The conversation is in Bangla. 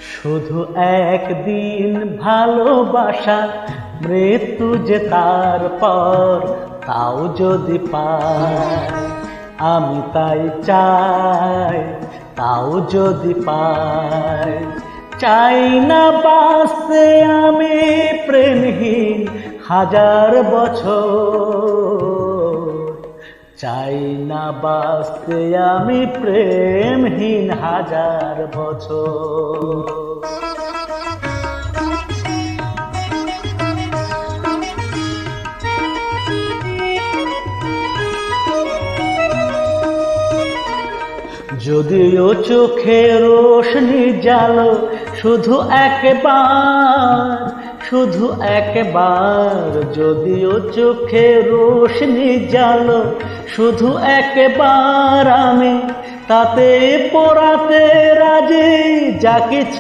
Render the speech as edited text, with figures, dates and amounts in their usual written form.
শুধু একদিন ভালোবাসা, মৃত্যু যে তার পর, তাও যদি পাই আমি তাই চাই, তাও যদি পাই। চাই না বাঁচতে আমি প্রেমহীন হাজার বছর, চাই না বাঁচতে আমি প্রেমহীন হাজার বছর। যদিও চোখে রোশনি জালো শুধু একবার, শুধু একবার, যদিও চোখে রোশনি জালো শুধু একবার, আমি তাতে পোড়াতে রাজি যা কিছু